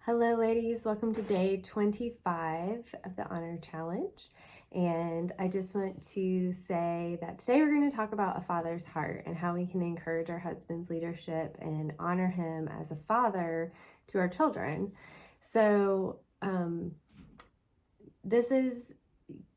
Hello, ladies. Welcome to day 25 of the Honor Challenge. And I just want to say that today we're going to talk about a father's heart and how we can encourage our husband's leadership and honor him as a father to our children. So,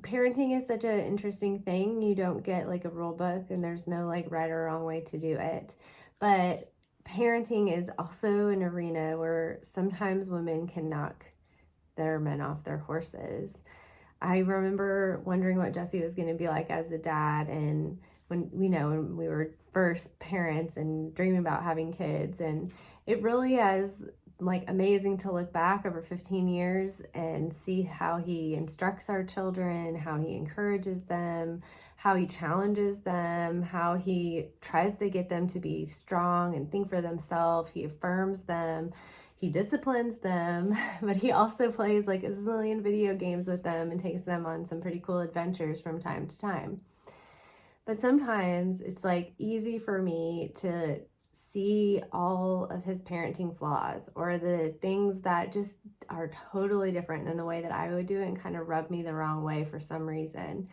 parenting is such an interesting thing. You don't get like a rule book and there's no like right or wrong way to do it. But parenting is also an arena where sometimes women can knock their men off their horses. I remember wondering what Jesse was going to be like as a dad, and when we were first parents and dreaming about having kids, and it really is like amazing to look back over 15 years and see how he instructs our children, how he encourages them, how he challenges them, how he tries to get them to be strong and think for themselves. He affirms them, he disciplines them, but he also plays like a zillion video games with them and takes them on some pretty cool adventures from time to time. But sometimes it's like easy for me to see all of his parenting flaws or the things that just are totally different than the way that I would do it and kind of rub me the wrong way for some reason.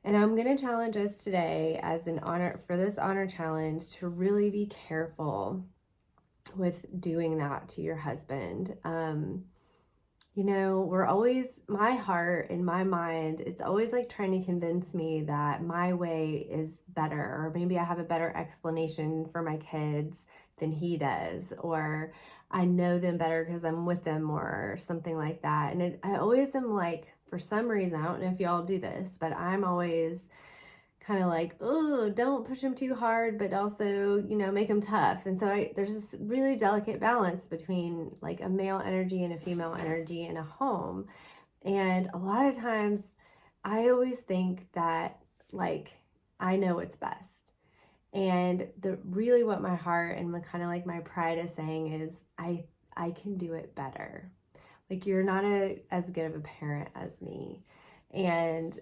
And I'm going to challenge us today as an honor for this honor challenge to really be careful with doing that to your husband. We're always, my heart and my mind, it's always like trying to convince me that my way is better, or maybe I have a better explanation for my kids than he does, or I know them better because I'm with them more, or something like that. And I always am like, for some reason, I don't know if y'all do this, but I'm always kind of like, oh, don't push him too hard, but also, make him tough. And so there's this really delicate balance between like a male energy and a female energy in a home. And a lot of times I always think that like, I know what's best. And what my heart and kind of like my pride is saying is I can do it better. Like, you're not as good of a parent as me. And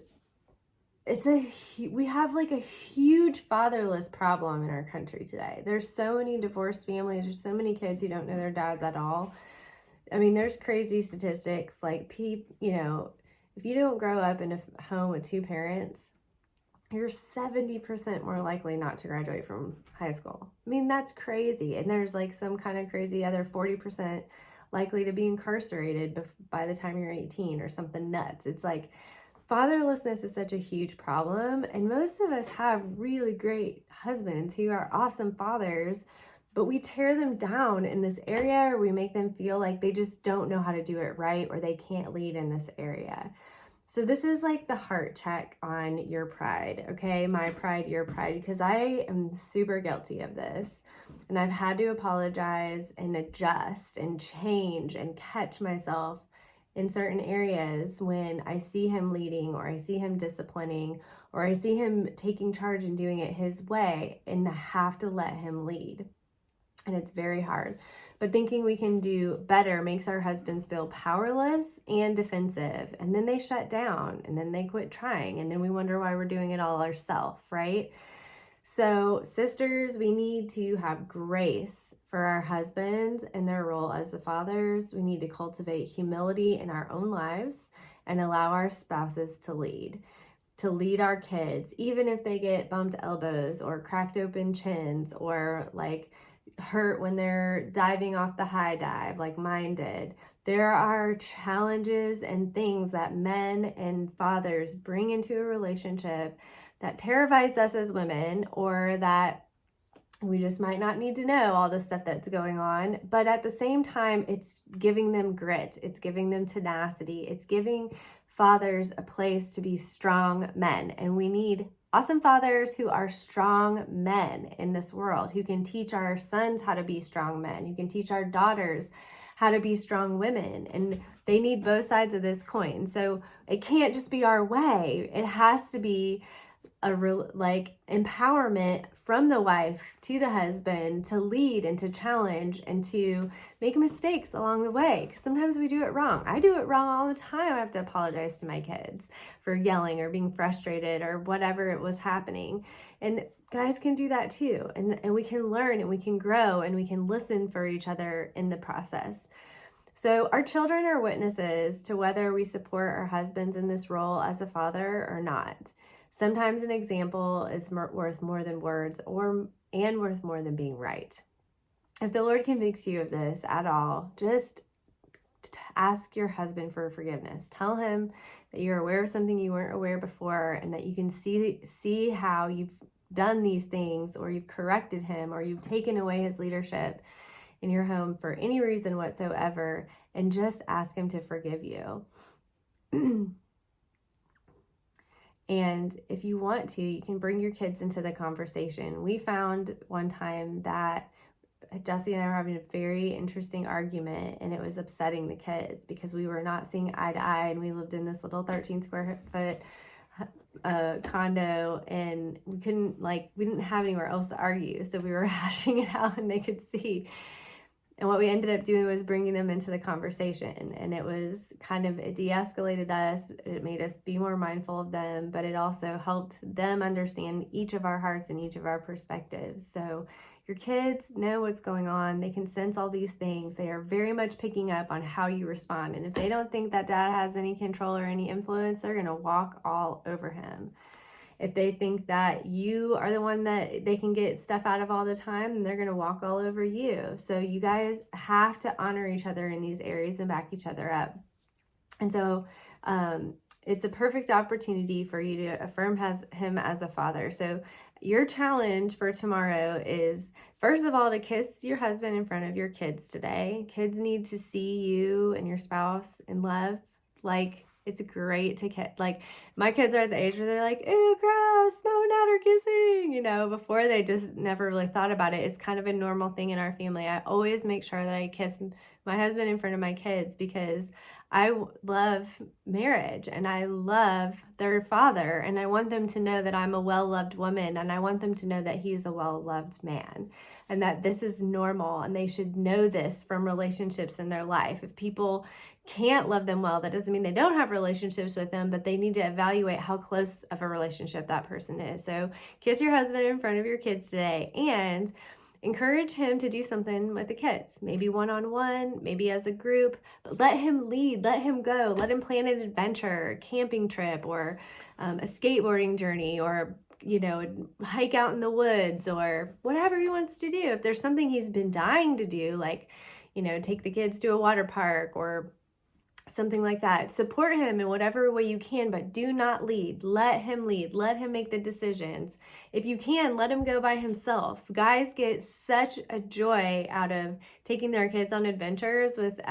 we have like a huge fatherless problem in our country today. There's so many divorced families. There's so many kids who don't know their dads at all. I mean, there's crazy statistics like if you don't grow up in a home with two parents, you're 70% more likely not to graduate from high school. I mean, that's crazy. And there's like some kind of crazy other 40% likely to be incarcerated by the time you're 18 or something nuts. It's like, fatherlessness is such a huge problem, and most of us have really great husbands who are awesome fathers, but we tear them down in this area, or we make them feel like they just don't know how to do it right, or they can't lead in this area. So this is like the heart check on your pride, okay? My pride, your pride, because I am super guilty of this, and I've had to apologize and adjust and change and catch myself in certain areas when I see him leading, or I see him disciplining, or I see him taking charge and doing it his way, and I have to let him lead. And it's very hard. But thinking we can do better makes our husbands feel powerless and defensive. And then they shut down, and then they quit trying. And then we wonder why we're doing it all ourselves, right? So, sisters, we need to have grace for our husbands and their role as the fathers. We need to cultivate humility in our own lives and allow our spouses to lead our kids, even if they get bumped elbows or cracked open chins or like hurt when they're diving off the high dive like mine did. There are challenges and things that men and fathers bring into a relationship that terrifies us as women, or that we just might not need to know all the stuff that's going on. But at the same time, it's giving them grit. It's giving them tenacity. It's giving fathers a place to be strong men. And we need awesome fathers who are strong men in this world, who can teach our sons how to be strong men, who can teach our daughters how to be strong women. And they need both sides of this coin. So it can't just be our way. It has to be a real like empowerment from the wife to the husband to lead and to challenge and to make mistakes along the way, because sometimes we do it wrong. I do it wrong all the time. I have to apologize to my kids for yelling or being frustrated or whatever it was happening. And guys can do that too. And we can learn and we can grow and we can listen for each other in the process. So our children are witnesses to whether we support our husbands in this role as a father or not. Sometimes an example is worth more than words and worth more than being right. If the Lord convicts you of this at all, just ask your husband for forgiveness. Tell him that you're aware of something you weren't aware before and that you can see how you've done these things, or you've corrected him, or you've taken away his leadership in your home for any reason whatsoever, and just ask him to forgive you. And if you want to, you can bring your kids into the conversation. We found one time that Jesse and I were having a very interesting argument, and it was upsetting the kids because we were not seeing eye to eye, and we lived in this little 13 square foot condo, and we didn't have anywhere else to argue, so we were hashing it out and they could see. And what we ended up doing was bringing them into the conversation, and it de-escalated us. It made us be more mindful of them, but it also helped them understand each of our hearts and each of our perspectives. So your kids know what's going on. They can sense all these things. They are very much picking up on how you respond. And if they don't think that dad has any control or any influence, they're going to walk all over him. If they think that you are the one that they can get stuff out of all the time, then they're going to walk all over you. So you guys have to honor each other in these areas and back each other up. And so it's a perfect opportunity for you to affirm him as a father. So your challenge for tomorrow is, first of all, to kiss your husband in front of your kids today. Kids need to see you and your spouse in love. Like, it's great to my kids are at the age where they're like, ew, gross, mom and dad are kissing, before they just never really thought about it. It's kind of a normal thing in our family. I always make sure that I kiss my husband in front of my kids because I love marriage and I love their father, and I want them to know that I'm a well-loved woman, and I want them to know that he's a well-loved man, and that this is normal, and they should know this from relationships in their life. If people can't love them well, that doesn't mean they don't have relationships with them, but they need to evaluate how close of a relationship that person is. So kiss your husband in front of your kids today, and encourage him to do something with the kids, maybe one-on-one, maybe as a group, but let him lead, let him go, let him plan an adventure, a camping trip, or a skateboarding journey, or hike out in the woods, or whatever he wants to do. If there's something he's been dying to do, like, take the kids to a water park or something like that, support him in whatever way you can, but do not lead. Let him lead. Let him make the decisions. If you can, let him go by himself. Guys get such a joy out of taking their kids on adventures with,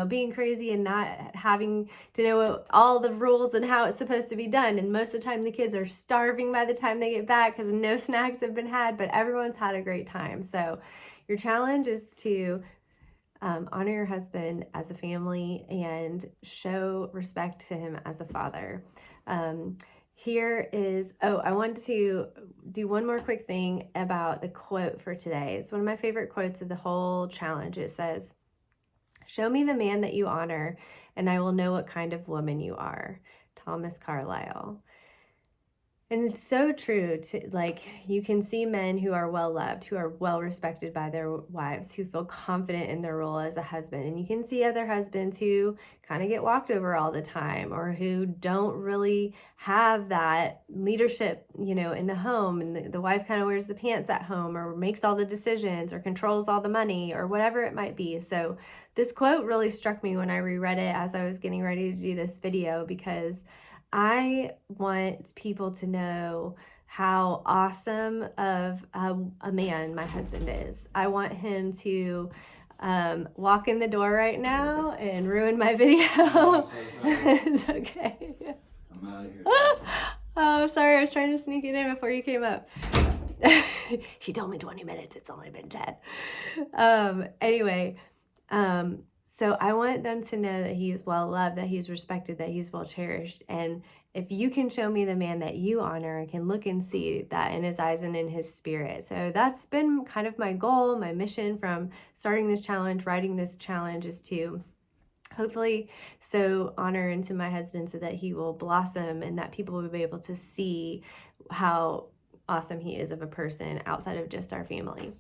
being crazy and not having to know all the rules and how it's supposed to be done. And most of the time the kids are starving by the time they get back because no snacks have been had, but everyone's had a great time. So your challenge is to honor your husband as a family and show respect to him as a father. I want to do one more quick thing about the quote for today. It's one of my favorite quotes of the whole challenge. It says, "Show me the man that you honor, and I will know what kind of woman you are." Thomas Carlyle. And it's so true you can see men who are well loved, who are well respected by their wives, who feel confident in their role as a husband. And you can see other husbands who kind of get walked over all the time, or who don't really have that leadership, in the home. And the wife kind of wears the pants at home, or makes all the decisions, or controls all the money, or whatever it might be. So this quote really struck me when I reread it as I was getting ready to do this video, because I want people to know how awesome of a man my husband is. I want him to walk in the door right now and ruin my video. It's okay. I'm out of here. Oh, sorry. I was trying to sneak it in before you came up. He told me 20 minutes. It's only been 10. Anyway, so I want them to know that he's well loved, that he's respected, that he's well cherished. And if you can show me the man that you honor, I can look and see that in his eyes and in his spirit. So that's been kind of my goal, my mission from starting this challenge, writing this challenge, is to hopefully sow honor into my husband so that he will blossom, and that people will be able to see how awesome he is of a person outside of just our family.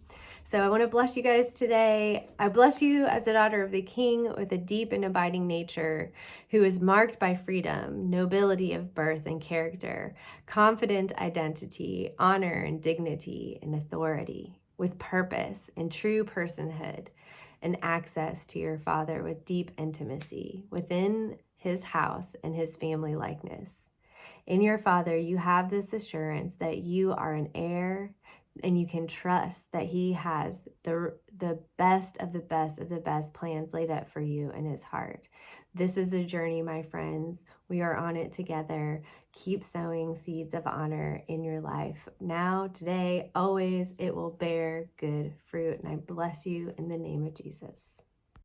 So I want to bless you guys today. I bless you as a daughter of the King with a deep and abiding nature who is marked by freedom, nobility of birth and character, confident identity, honor and dignity and authority, with purpose and true personhood, and access to your Father with deep intimacy within his house and his family likeness. In your Father, you have this assurance that you are an heir, and you can trust that he has the best of the best of the best plans laid up for you in his heart. This is a journey, my friends. We are on it together. Keep sowing seeds of honor in your life. Now, today, always, it will bear good fruit. And I bless you in the name of Jesus.